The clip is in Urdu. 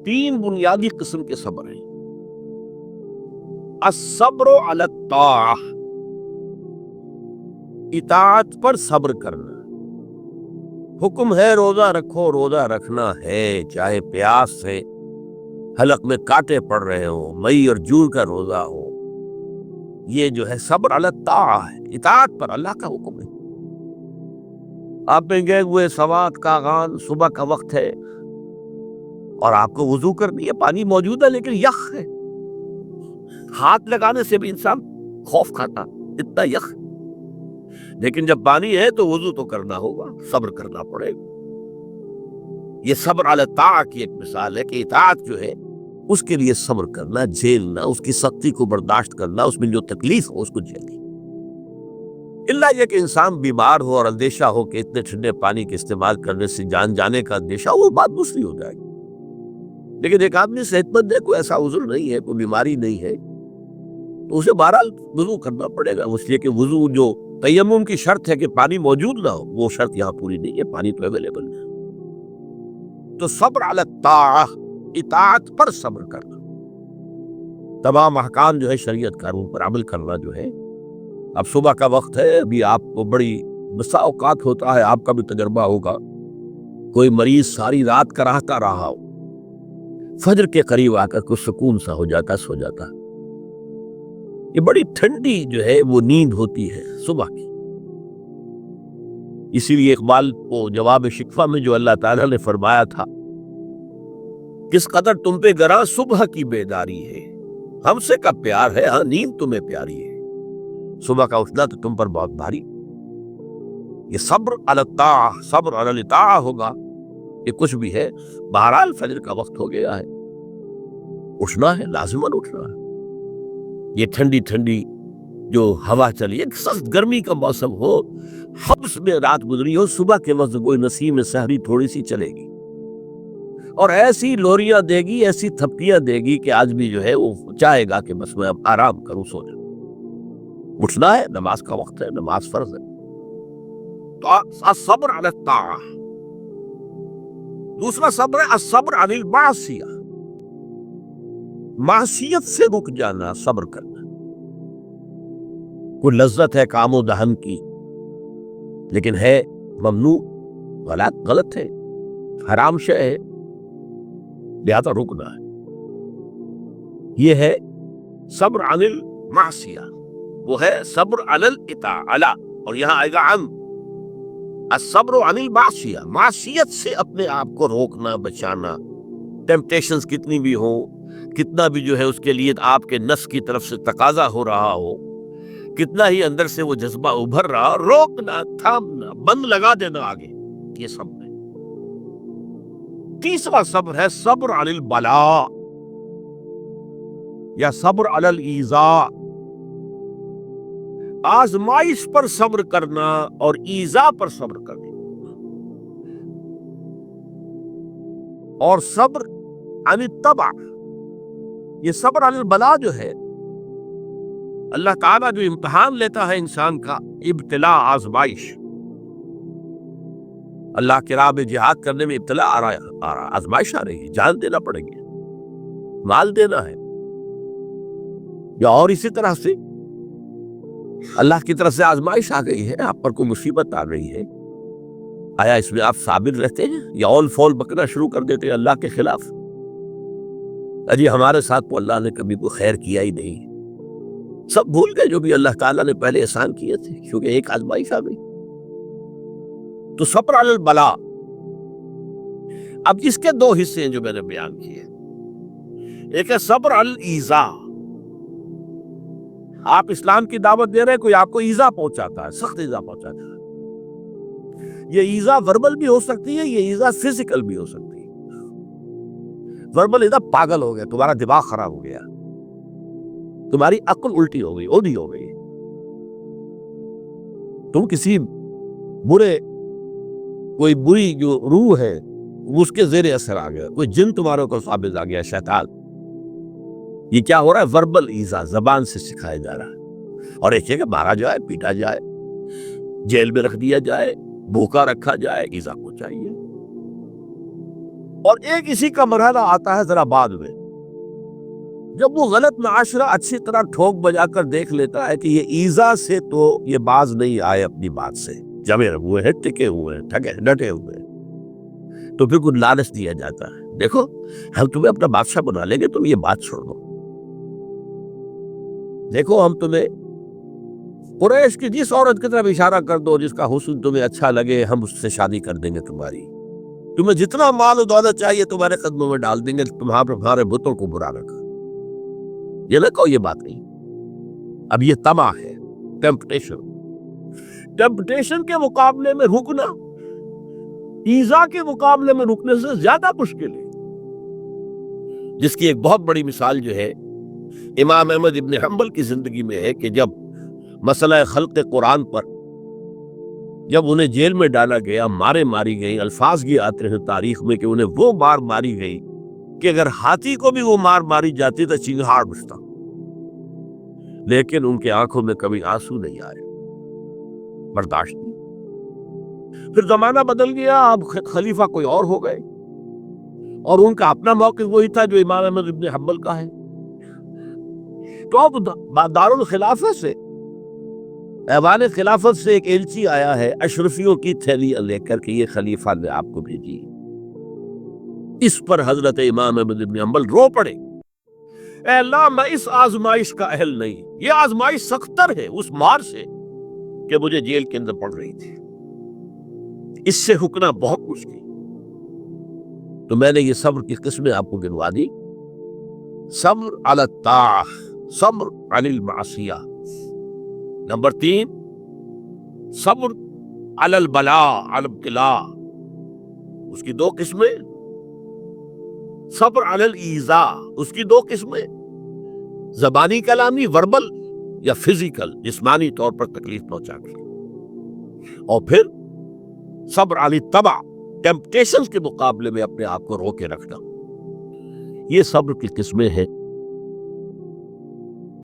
تین بنیادی قسم کے صبر ہیں۔ الصبر علی الطاعہ، اطاعت پر صبر کرنا۔ حکم ہے روزہ رکھو، روزہ رکھنا ہے، چاہے پیاس سے حلق میں کانٹے پڑ رہے ہوں، مئی اور جون کا روزہ ہو، یہ جو ہے صبر علی الطاعہ ہے، اطاعت پر اللہ کا حکم ہے۔ آپ میں گئے ہوئے سوات کا اذان، صبح کا وقت ہے اور آپ کو وضو کرنی ہے، پانی موجود ہے لیکن یخ ہے، ہاتھ لگانے سے بھی انسان خوف کھاتا، اتنا یخ، لیکن جب پانی ہے تو وضو تو کرنا ہوگا، صبر کرنا پڑے گا۔ یہ صبر علی الطاعہ کی ایک مثال ہے کہ اطاعت جو ہے اس کے لیے صبر کرنا، جھیلنا، اس کی سختی کو برداشت کرنا، اس میں جو تکلیف ہو اس کو جھیلنا۔ اللہ یہ کہ انسان بیمار ہو اور اندیشہ ہو کہ اتنے ٹھنڈے پانی کے استعمال کرنے سے جان جانے کا اندیشہ، وہ بات دوسری ہو جائے گی۔ لیکن ایک آدمی صحت مند ہے، کوئی ایسا عذر نہیں ہے، کوئی بیماری نہیں ہے، تو اسے بہرحال وضو کرنا پڑے گا، اس لیے کہ وضو جو تیمم کی شرط ہے کہ پانی موجود نہ ہو، وہ شرط یہاں پوری نہیں ہے، پانی تو اویلیبل ہے۔ تو صبر علی الطاعہ، اطاعت پر صبر کرنا، تمام احکام جو ہے شریعت قانون پر عمل کرنا جو ہے۔ اب صبح کا وقت ہے، ابھی آپ کو بڑی بسا اوقات ہوتا ہے، آپ کا بھی تجربہ ہوگا، کوئی مریض ساری رات کراہتا رہا ہو، فجر کے قریب آ کر کچھ سکون سا ہو جاتا، سو جاتا۔ یہ بڑی ٹھنڈی جو ہے وہ نیند ہوتی ہے صبح کی۔ اسی لیے اقبال کو جواب شکوہ میں جو اللہ تعالیٰ نے فرمایا تھا، کس قدر تم پہ گراں صبح کی بیداری ہے، ہم سے کب پیار ہے، ہاں نیند تمہیں پیاری ہے، صبح کا اٹھنا تو تم پر بہت بھاری۔ یہ صبر علی الطاعہ، صبر علی الطاعہ ہوگا، یہ کچھ بھی ہے، بہرحال فجر کا وقت ہو گیا ہے، اٹھنا ہے، لازماً اٹھنا ہے۔ یہ ٹھنڈی ٹھنڈی جو ہوا چلی، ایک سخت گرمی کا موسم ہو، حبس میں رات گزری ہو، صبح کے وقت کوئی نسیم سحری تھوڑی سی چلے گی اور ایسی لوریاں دے گی، ایسی تھپکیاں دے گی کہ آج بھی جو ہے وہ چاہے گا کہ بس میں اب آرام کروں، سو جاؤں۔ اٹھنا ہے، نماز کا وقت ہے، نماز فرض ہے۔ تو الصبر علی الطاعہ۔ دوسرا صبر ہے الصبر عن المعصیہ، معصیت سے رک جانا، صبر کرنا۔ کوئی لذت ہے کام و دہن کی، لیکن ہے ممنوع، غلط ہے، حرام شے ہے، لہذا رکنا ہے۔ یہ ہے صبر عن المعصیہ، وہ ہے صبر علی الاطاعہ، اور یہاں آئے گا عن الصبر عن المعصیہ، معصیت سے اپنے آپ کو روکنا، بچانا۔ ٹیمپٹیشنز کتنی بھی ہوں، کتنا بھی جو ہے اس کے لیے آپ کے نفس کی طرف سے تقاضا ہو رہا ہو، کتنا ہی اندر سے وہ جذبہ ابھر رہا، روکنا، تھامنا، بند لگا دینا آگے، یہ صبر ہے۔ تیسرا صبر ہے صبر علی البلاء یا صبر علی الایذاء، آزمائش پر صبر کرنا اور ایذا پر صبر کرنا۔ اور صبر عن الطبع، یہ صبر علی البلاء جو ہے، اللہ تعالیٰ جو امتحان لیتا ہے انسان کا، ابتلاء، آزمائش، اللہ کی راہ میں جہاد کرنے میں ابتلاء آ رہا، آزمائش آ رہی ہے، جان دینا پڑے گی، مال دینا ہے، یا اور اسی طرح سے اللہ کی طرف سے آزمائش آ گئی ہے، آپ پر کوئی مصیبت آ رہی ہے، آیا اس میں آپ صابر رہتے ہیں یا اول فول بکنا شروع کر دیتے ہیں اللہ کے خلاف؟ اجی ہمارے ساتھ تو اللہ نے کبھی کوئی خیر کیا ہی نہیں، سب بھول گئے جو بھی اللہ تعالیٰ نے پہلے احسان کیے تھے، کیونکہ ایک آزمائش آ گئی۔ تو صبر علی البلاء۔ اب اس کے دو حصے ہیں جو میں نے بیان کیے، ایک ہے صبر علی الایذاء، آپ اسلام کی دعوت دے رہے ہیں، کوئی آپ کو ایذا پہنچاتا ہے، سخت ایذا پہنچاتا ہے، یہ ایذا وربل بھی ہو سکتی ہے، یہ ایذا فزیکل بھی ہو سکتی ہے۔ وربل ایذا، پاگل ہو گیا، تمہارا دماغ خراب ہو گیا، تمہاری عقل الٹی ہو گئی، اودھی ہو گئی، تم کسی برے، کوئی بری جو روح ہے اس کے زیر اثر آ گیا، کوئی جن تمہارے اوپر قابض آ گیا، شیطان۔ یہ کیا ہو رہا ہے؟ وربل ایذا، زبان سے سکھایا جا رہا ہے، اور ایک ہے کہ مارا جائے، پیٹا جائے، جیل میں رکھ دیا جائے، بھوکا رکھا جائے، ایذا کو چاہیے۔ اور ایک اسی کا مرحلہ آتا ہے ذرا بعد میں، جب وہ غلط معاشرہ اچھی طرح ٹھوک بجا کر دیکھ لیتا ہے کہ یہ ایذا سے تو یہ باز نہیں آئے اپنی بات سے، جمے ہوئے ہیں، ٹکے ہوئے ہیں، ڈٹے ہوئے ہیں، تو پھر کچھ لالچ دیا جاتا ہے، دیکھو ہم تمہیں اپنا بادشاہ بنا لیں گے، تم یہ بات چھوڑ دو، دیکھو ہم تمہیں قریش کی جس عورت کی طرف اشارہ کر دو جس کا حسن تمہیں اچھا لگے، ہم اس سے شادی کر دیں گے تمہاری، تمہیں جتنا مال و دولت چاہیے تمہارے قدموں میں ڈال دیں گے، تمہارے بتوں کو برا رکھا، یہ نہ کہو یہ بات نہیں۔ اب یہ طمع ہے، ٹیمپٹیشن کے مقابلے میں رکنا ایذا کے مقابلے میں رکنے سے زیادہ مشکل ہے، جس کی ایک بہت بڑی مثال جو ہے امام احمد ابن حنبل کی زندگی میں ہے کہ جب مسئلہ خلق قرآن پر جب انہیں جیل میں ڈالا گیا، مارے ماری گئی، الفاظ یہ آتے ہیں تاریخ میں کہ انہیں وہ مار ماری گئی کہ اگر ہاتھی کو بھی وہ مار ماری جاتی تو چنگھاڑ اٹھتا، لیکن ان کے آنکھوں میں کبھی آنسو نہیں آئے، برداشت نہیں۔ پھر زمانہ بدل گیا، اب خلیفہ کوئی اور ہو گئے، اور ان کا اپنا موقف وہی تھا جو امام احمد ابن حنبل کا ہے، تو اب دارالخلافہ سے، ایوان خلافت سے ایک ایلچی آیا ہے اشرفیوں کی تھیلیاں لے کر کے یہ خلیفہ نے آپ کو بھیجی۔ اس پر حضرت امام احمد بن حنبل رو پڑے، اے اللہ میں اس آزمائش کا اہل نہیں، یہ آزمائش سختر ہے اس مار سے کہ مجھے جیل کے اندر پڑ رہی تھی، اس سے رکنا بہت مشکل۔ تو میں نے یہ صبر کی قسمیں آپ کو گنوا دی، صبر علی الطاعہ، صبر علی المعصیہ، نمبر 3 صبر علی البلاء، علی الابتلاء، اس کی 2 قسمیں، صبر علی الایذاء، اس کی 2 قسمیں، زبانی کلامی وربل یا فزیکل جسمانی طور پر تکلیف پہنچا کر، اور پھر صبر علی الطبع، ٹیمپٹیشن کے مقابلے میں اپنے آپ کو روکے رکھنا، یہ صبر کی قسمیں ہیں۔